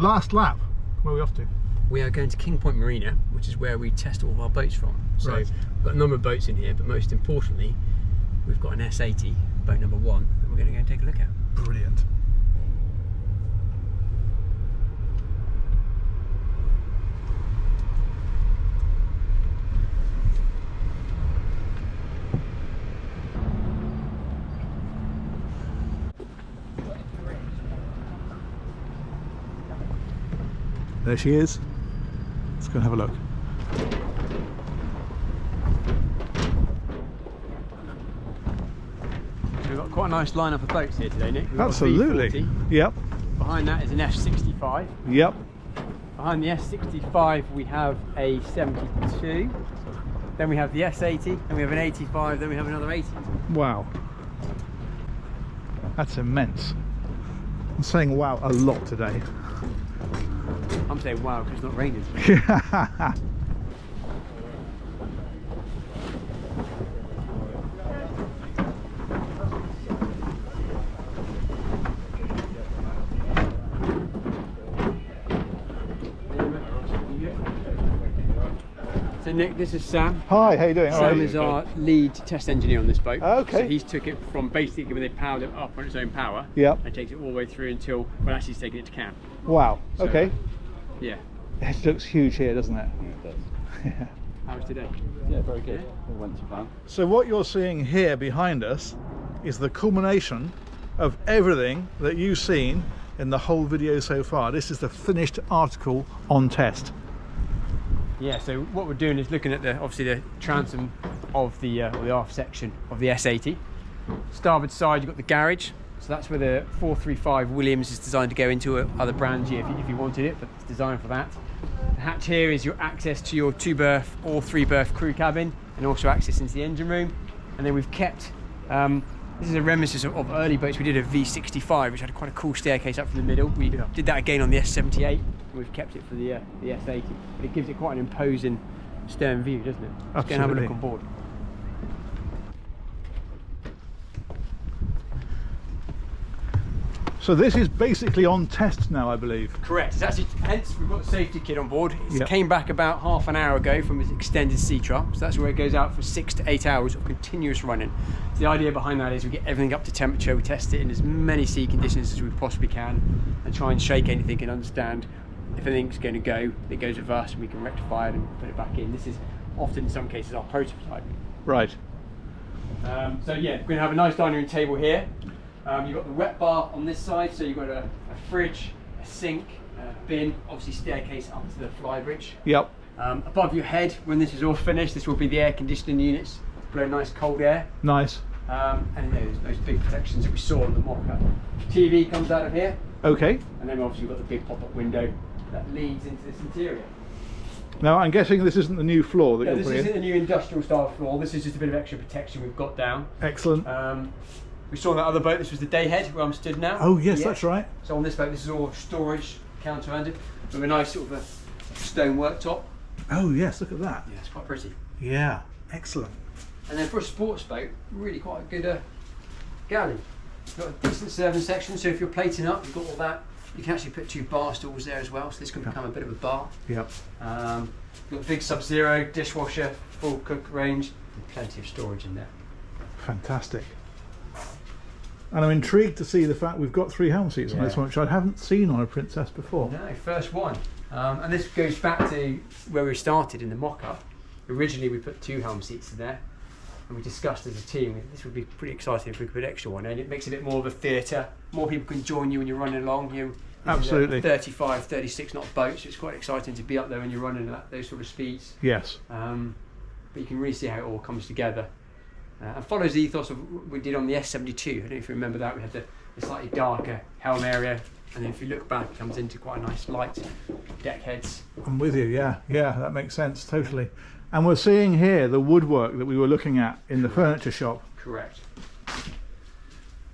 Last lap, where are we off to? We are going to King Point Marina, which is where we test all of our boats from. So right. We've got a number of boats in here, but most importantly, we've got an S80, boat number 1, that we're going to go and take a look at. Brilliant. There she is. Let's go and have a look. We've got quite a nice lineup of boats here today, Nick. We've Absolutely. got a V40. Yep. Behind that is an F65. Yep. Behind the S65 we have a 72. Then we have the S80, then we have an 85, then we have another 80. Wow. That's immense. I'm saying wow a lot today. I'm saying wow because it's not raining. So Nick, this is Sam. Hi, how you doing? Sam is our lead test engineer on this boat. Okay. So he's took it from basically when they powered it up on its own power. Yep. And takes it all the way through until, well, actually he's taking it to camp. Wow. So, okay. Yeah. It looks huge here, doesn't it? It does. Yeah. How was today? Yeah, very good. All went to plan. So what you're seeing here behind us is the culmination of everything that you've seen in the whole video so far. This is the finished article on test. Yeah, so what we're doing is looking at obviously the transom of the or the aft section of the S80. Starboard side, you've got the garage. So that's where the 435 Williams is designed to go into other brands here if you wanted it, but it's designed for that. The hatch here is your access to your 2-berth or 3-berth crew cabin, and also access into the engine room. And then we've kept, this is a reminiscence of early boats. We did a V65, which had quite a cool staircase up from the middle. We did that again on the S78, and we've kept it for the S80. But it gives it quite an imposing stern view, doesn't it? Let's go and have a look on board. So this is basically on test now, I believe. Correct. It's actually, hence we've got the safety kit on board. It Yep. came back about half an hour ago from its extended sea trial. So that's where it goes out for 6 to 8 hours of continuous running. So the idea behind that is we get everything up to temperature, we test it in as many sea conditions as we possibly can, and try and shake anything and understand if anything's going to go, it goes with us and we can rectify it and put it back in. This is often in some cases our prototype. Right. So yeah, we're going to have a nice dining room table here. You've got the wet bar on this side, so you've got a fridge, a sink, a bin, obviously staircase up to the fly bridge. Yep. Above your head, when this is all finished, this will be the air conditioning units, blow nice cold air. Nice. And there's those big protections that we saw on the mock-up. TV comes out of here. Okay. And then obviously you've got the big pop-up window that leads into this interior. Now I'm guessing this isn't the new floor that No, you're this putting isn't in. the new industrial style floor, this is just a bit of extra protection we've got down. Excellent. We saw on that other boat, this was the day head where I'm stood now. Oh yes, that's right. So on this boat, this is all storage, counter-handed, with a nice sort of a stone worktop. Oh yes, look at that. Yeah, it's quite pretty. Yeah, excellent. And then for a sports boat, really quite a good galley. You've got a decent serving section, so if you're plating up, you've got all that. You can actually put 2 bar stools there as well, so this can become a bit of a bar. Yep. You've got a big Sub-Zero, dishwasher, full cook range, and plenty of storage in there. Fantastic. And I'm intrigued to see the fact we've got 3 helm seats on this one, which I haven't seen on a Princess before. No, first one. And this goes back to where we started in the mock-up. Originally we put 2 helm seats in there, and we discussed as a team, this would be pretty exciting if we could put an extra one in. It makes it a bit more of a theatre. More people can join you when you're running along. Absolutely. 35, 36 knot boat, so it's quite exciting to be up there when you're running at those sort of speeds. Yes. But you can really see how it all comes together. And follows the ethos of what we did on the S72. I don't know if you remember that. We had the slightly darker helm area, and then if you look back, it comes into quite a nice light deck heads. I'm with you, yeah, that makes sense, totally. And we're seeing here the woodwork that we were looking at in the furniture shop. Correct.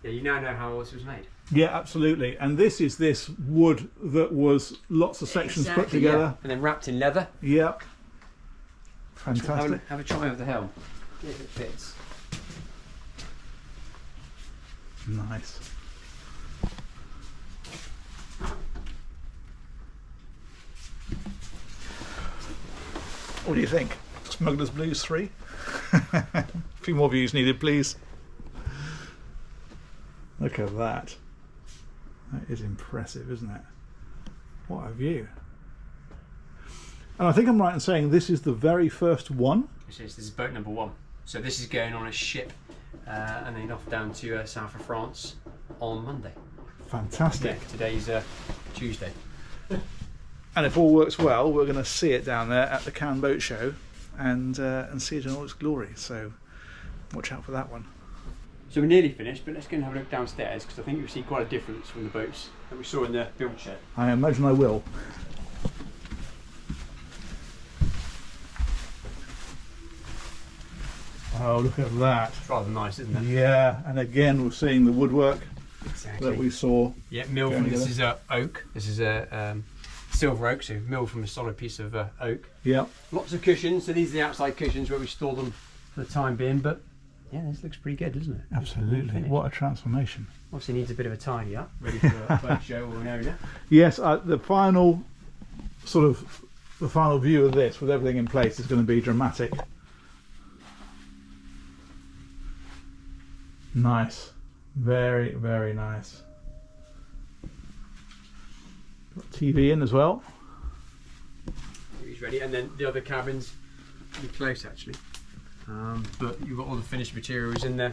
Yeah, you now know how all this was made. Yeah, absolutely. And this is this wood that was lots of sections put together. Yeah. And then wrapped in leather. Yep. Fantastic. Have a try of the helm. See if it fits. Nice. What do you think? Smuggler's Blues 3? A few more views needed, please. Look at that. That is impressive, isn't it? What a view. And I think I'm right in saying this is the very first one? This is boat number 1. So this is going on a ship and then off down to south of France on Monday. Fantastic. Yeah, today's Tuesday. And if all works well, we're going to see it down there at the Cannes Boat Show and see it in all its glory. So watch out for that one. So we're nearly finished, but let's go and have a look downstairs because I think you'll see quite a difference from the boats that we saw in the build shed. I imagine I will. Oh, look at that. It's rather nice, isn't it? Yeah, and again we're seeing the woodwork Exactly. that we saw. Yeah, milled from, this is oak. This is a silver oak, so milled from a solid piece of oak. Yeah. Lots of cushions, so these are the outside cushions where we store them for the time being, but yeah, this looks pretty good, doesn't it? Absolutely. What a transformation. Obviously needs a bit of a tidy up, ready for a boat show or an area. Yes, the final view of this with everything in place is going to be dramatic. Nice. Very, very nice. Got TV in as well. TV's ready, and then the other cabin's pretty close actually. But you've got all the finished materials in there.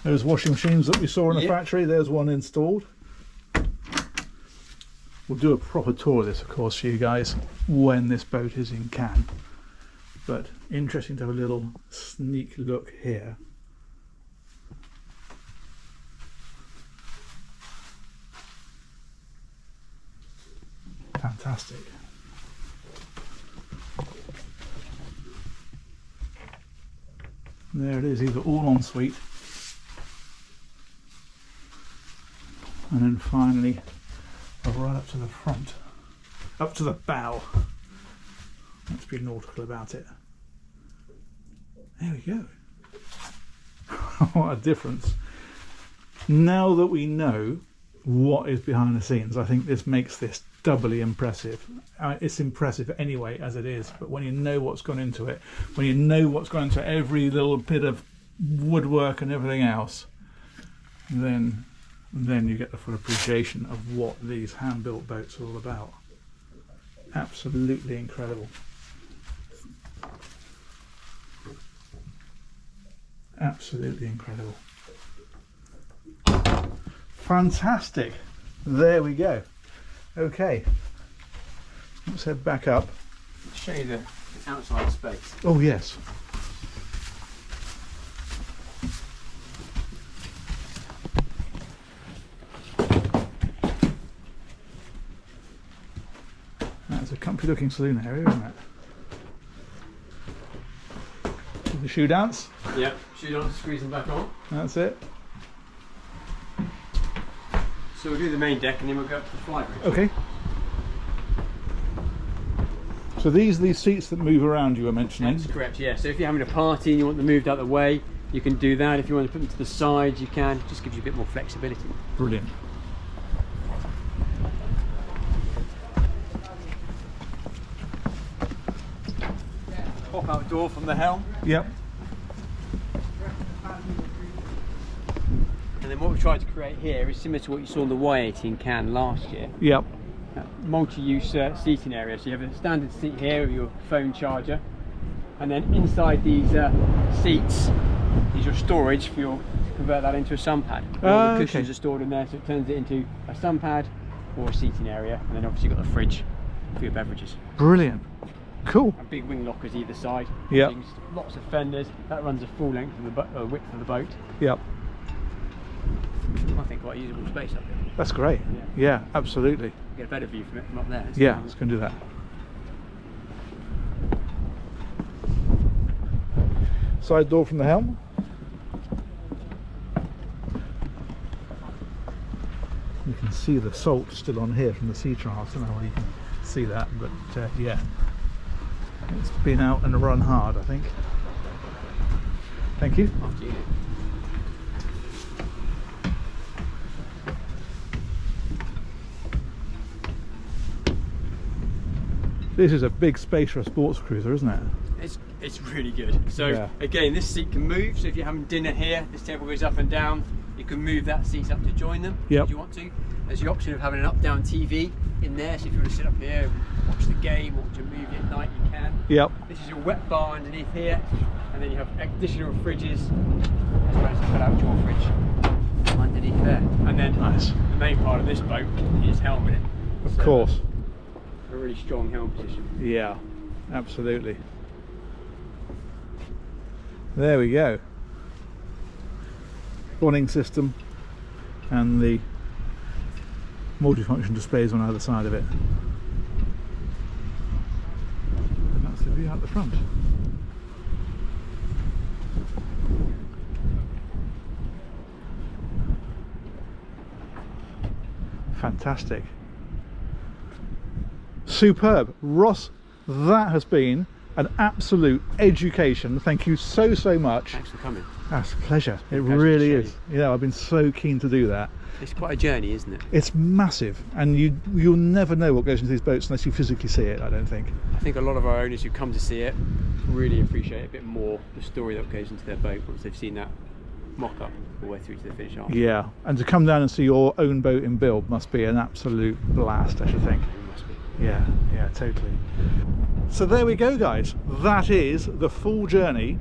Those washing machines that we saw in the factory, there's one installed. We'll do a proper tour of this, of course, for you guys when this boat is in Cannes. But interesting to have a little sneak look here. Fantastic. There it is, these are all en suite. And then finally, right up to the front, up to the bow. Let's be nautical about it. There we go. What a difference. Now that we know what is behind the scenes, I think this makes this doubly impressive. It's impressive anyway as it is, but when you know what's gone into it, when you know what's gone into every little bit of woodwork and everything else, then you get the full appreciation of what these hand-built boats are all about. Absolutely incredible. Absolutely incredible. Fantastic. There we go. Okay, let's head back up. Show you the outside space. Oh yes. That's a comfy looking saloon area, isn't it? The shoe dance. Yep, shoe dance, squeeze them back on. That's it. So we'll do the main deck and then we'll go up to the fly bridge. Okay. So these are these seats that move around you were mentioning? That's correct, yeah. So if you're having a party and you want them moved out of the way, you can do that. If you want to put them to the side, you can. It just gives you a bit more flexibility. Brilliant. Pop out door from the helm. Yep. And then what we've tried to create here is similar to what you saw in the Y18 Cannes last year. Yep. Multi-use seating area. So you have a standard seat here with your phone charger, and then inside these seats is your storage for your, to convert that into a sun pad. All the cushions are stored in there, so it turns it into a sun pad or a seating area, and then obviously you've got the fridge for your beverages. Brilliant. Cool. And big wing lockers either side. Yep. Lots of fenders. That runs a full length of the width of the boat. Yep. I think quite usable space up here. That's great. Yeah, absolutely. Get a better view from it from up there. Yeah, let's go and do that. Side door from the helm. You can see the salt still on here from the sea trials. I don't know whether you can see that, but yeah, it's been out and run hard, I think. Thank you. After you. This is a big space for a sports cruiser, isn't it? It's really good. So Yeah. again, this seat can move. So if you're having dinner here, this table goes up and down. You can move that seat up to join them if you want to. There's the option of having an up-down TV in there. So if you want to sit up here and watch the game or watch a movie at night, you can. Yep. This is your wet bar underneath here, and then you have additional fridges as well as a pull-out jaw fridge underneath there. And then Nice. the main part of this boat is helm in it. Of course. A really strong helm position. Yeah, absolutely. There we go. Awning system and the multifunction displays on either side of it. And that's the view out the front. Fantastic. Superb. Ross, that has been an absolute education. Thank you so much. Thanks for coming. That's a pleasure. It Pleasure really to is. You know, I've been so keen to do that. It's quite a journey, isn't it? It's massive, and you'll never know what goes into these boats unless you physically see it, I don't think. I think a lot of our owners who come to see it really appreciate a bit more the story that goes into their boat once they've seen that mock-up all the way through to the finish arm. Yeah, and to come down and see your own boat in build must be an absolute blast, I should think. It must be. Yeah, totally. So there we go, guys. That is the full journey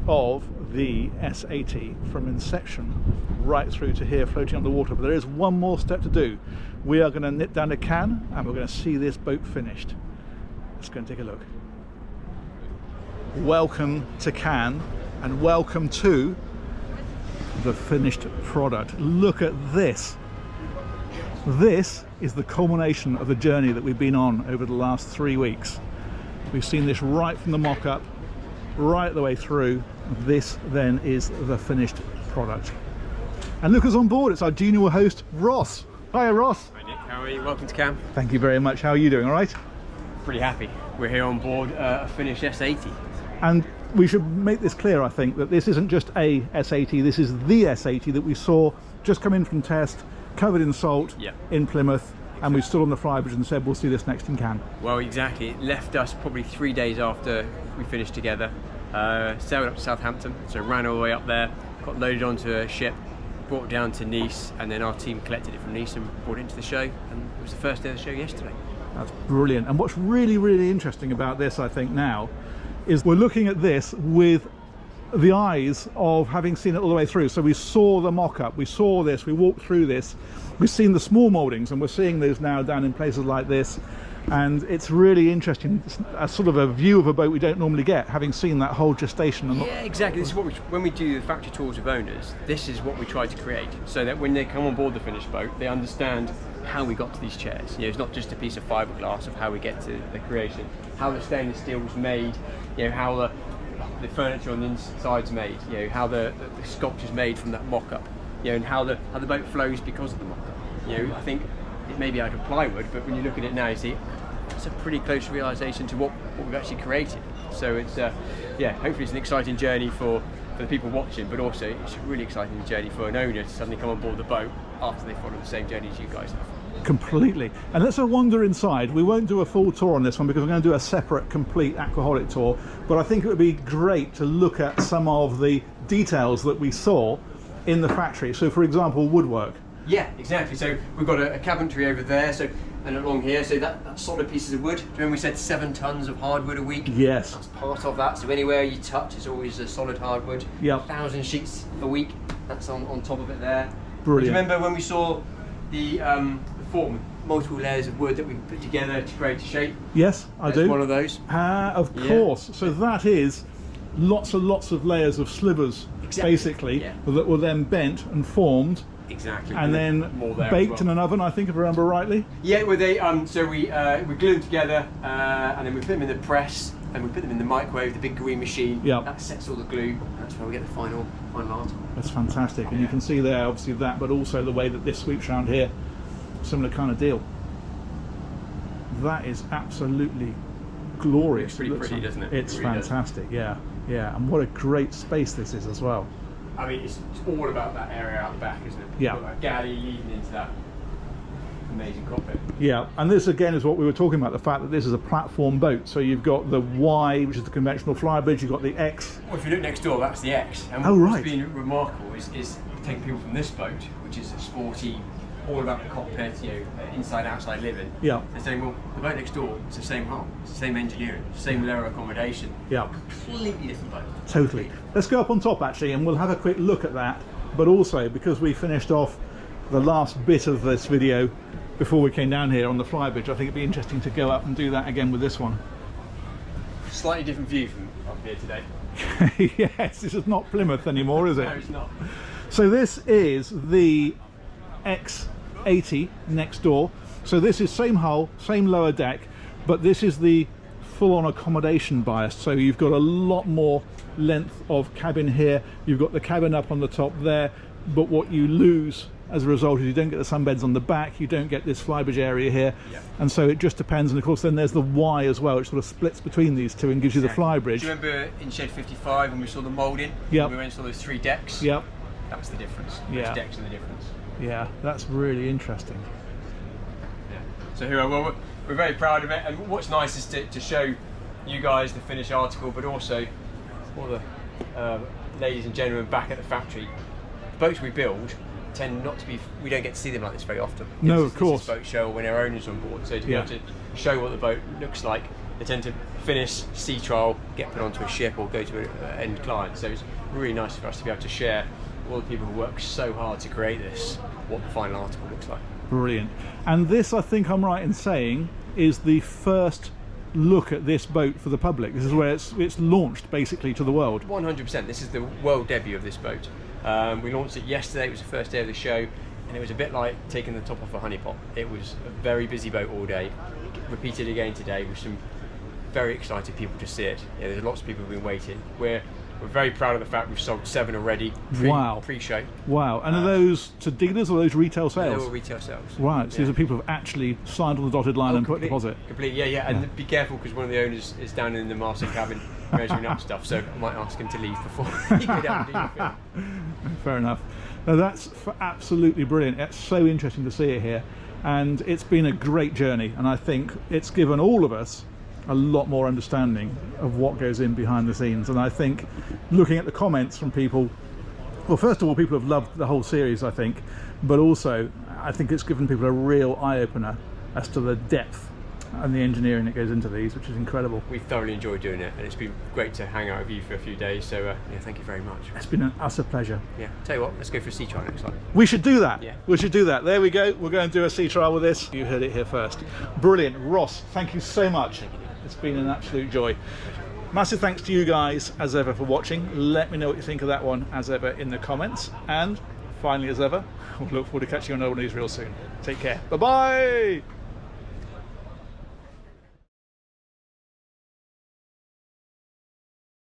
of the S80 from inception right through to here floating on the water. But there is one more step to do. We are going to nip down to Cannes and we're going to see this boat finished. Let's go and take a look. Welcome to Cannes and welcome to the finished product. Look at this. This is the culmination of the journey that we've been on over the last 3 weeks. We've seen this right from the mock-up right the way through. This then is the finished product. And look who's on board. It's our junior host, Ross. Hiya, Ross. Hi Nick, how are you? Welcome to Cannes. Thank you very much. How are you doing? All right? Pretty happy. We're here on board a finished S80. And we should make this clear, I think, that this isn't just a S80, this is the S80 that we saw just come in from test, covered in salt, in Plymouth, and we stood on the flybridge and said we'll see this next in Cannes. Well, exactly. It left us probably 3 days after we finished together. Sailed up to Southampton, so ran all the way up there, got loaded onto a ship, brought it down to Nice, and then our team collected it from Nice and brought it into the show, and it was the first day of the show yesterday. That's brilliant. And what's really, really interesting about this, I think, now, is we're looking at this with the eyes of having seen it all the way through. So we saw the mock-up, we saw this, we walked through this, we've seen the small mouldings, and we're seeing those now down in places like this. And it's really interesting, it's a sort of a view of a boat we don't normally get, having seen that whole gestation. And yeah, exactly. This is what when we do the factory tours with owners, this is what we try to create, so that when they come on board the finished boat, they understand how we got to these chairs. You know, it's not just a piece of fiberglass of how we get to the creation, how the stainless steel was made, you know, how the furniture on the inside's made, you know, how the sculpture's made from that mock-up, you know, and how the boat flows because of the mock-up. You know, I think it may be out of plywood, but when you look at it now, you see it's a pretty close realisation to what we've actually created. So it's yeah, hopefully it's an exciting journey for the people watching, but also it's a really exciting journey for an owner to suddenly come on board the boat after they follow the same journey as you guys have. Completely. And let's wander inside. We won't do a full tour on this one because we're going to do a separate complete Aquaholic tour, but I think it would be great to look at some of the details that we saw in the factory. So for example, woodwork. Yeah, exactly. So we've got a cabinetry over there, so and along here, so that's solid pieces of wood. Remember we said 7 tons of hardwood a week? Yes. That's part of that, so anywhere you touch it's always a solid hardwood. Yep. 1,000 sheets a week, that's on top of it there. Brilliant. Do you remember when we saw the form, multiple layers of wood that we put together to create a shape? Yes, I do. One of those. Of course. So that is lots and lots of layers of slivers, basically, that were then bent and formed. Exactly. And then baked in an oven, I think, if I remember rightly. Yeah, well, they so we glue them together, and then we put them in the press, and we put them in the microwave, the big green machine. Yeah. That sets all the glue. And that's where we get the final art. That's fantastic, and you can see there, obviously that, but also the way that this sweeps around here, similar kind of deal. That is absolutely glorious. It's pretty pretty, doesn't it? It's it really fantastic. Yeah, yeah, and what a great space this is as well. I mean, it's all about that area out the back, isn't it? Yeah. You've got that galley leading into that amazing cockpit. Yeah, and this again is what we were talking about, the fact that this is a platform boat. So you've got the Y, which is the conventional flybridge, you've got the X. Well, if you look next door, that's the X. And Oh, right. what's been remarkable is taking people from this boat, which is a sporty, all about the cockpit, you know, inside outside living. Yeah. They're saying, well, the boat next door, it's the same hull, it's the same engineering, same level of accommodation. Yeah. Completely different boat. Totally. Let's go up on top actually, and we'll have a quick look at that. But also, because we finished off the last bit of this video before we came down here on the flybridge, I think it'd be interesting to go up and do that again with this one. Slightly different view from up here today. Yes, this is not Plymouth anymore, is it? No, it's not. So this is the X80 next door. So this is same hull, same lower deck, but this is the full-on accommodation bias. So you've got a lot more length of cabin here. You've got the cabin up on the top there, but what you lose as a result is you don't get the sunbeds on the back, you don't get this flybridge area here. Yeah. And so it just depends. And of course then there's the Y as well, which sort of splits between these two and gives you the flybridge. Do you remember in shed 55 when we saw the moulding? Yep. We went and saw those 3 decks? Yep. That's the difference. Yeah. Those decks are the difference. Yeah, that's really interesting. Yeah. So here, well, we're very proud of it, and what's nice is to show you guys the finished article, but also all the ladies and gentlemen back at the factory. The boats we build tend not to be, we don't get to see them like this very often. No, of course. This is boat show when our owners are on board, so to be able to show what the boat looks like, they tend to finish sea trial, get put onto a ship or go to an end client. So it's really nice for us to be able to share all the people who work so hard to create this, what the final article looks like. Brilliant. And this, I think I'm right in saying, is the first look at this boat for the public. This is where it's launched basically to the world. 100%. This is the world debut of this boat. We launched it yesterday. It was the first day of the show, and it was a bit like taking the top off a honeypot. It was a very busy boat all day. Repeated again today with some very excited people to see it. Yeah, there's lots of people who've been waiting. We're very proud of the fact we've sold 7 already pre-show. Wow. And are those to dealers or those retail sales? They're all retail sales. Right, so these are people who've actually signed on the dotted line and put a deposit. Completely, yeah. And be careful because one of the owners is down in the master cabin measuring up stuff, so I might ask him to leave before he go down and do your film. Fair enough. Now that's absolutely brilliant. It's so interesting to see it here, and it's been a great journey, and I think it's given all of us a lot more understanding of what goes in behind the scenes. And I think looking at the comments from people, well, first of all, people have loved the whole series, I think, but also I think it's given people a real eye-opener as to the depth and the engineering that goes into these, which is incredible. We thoroughly enjoyed doing it, and it's been great to hang out with you for a few days, so yeah, thank you very much. It's been an utter pleasure. Yeah, tell you what, let's go for a sea trial next time. We should do that. Yeah. We should do that. There we go. We're going to do a sea trial with this. You heard it here first. Brilliant. Ross, thank you so much. It's been an absolute joy. Massive thanks to you guys as ever for watching. Let me know what you think of that one as ever in the comments. And finally as ever, we'll look forward to catching you on old news real soon. Take care. Bye bye.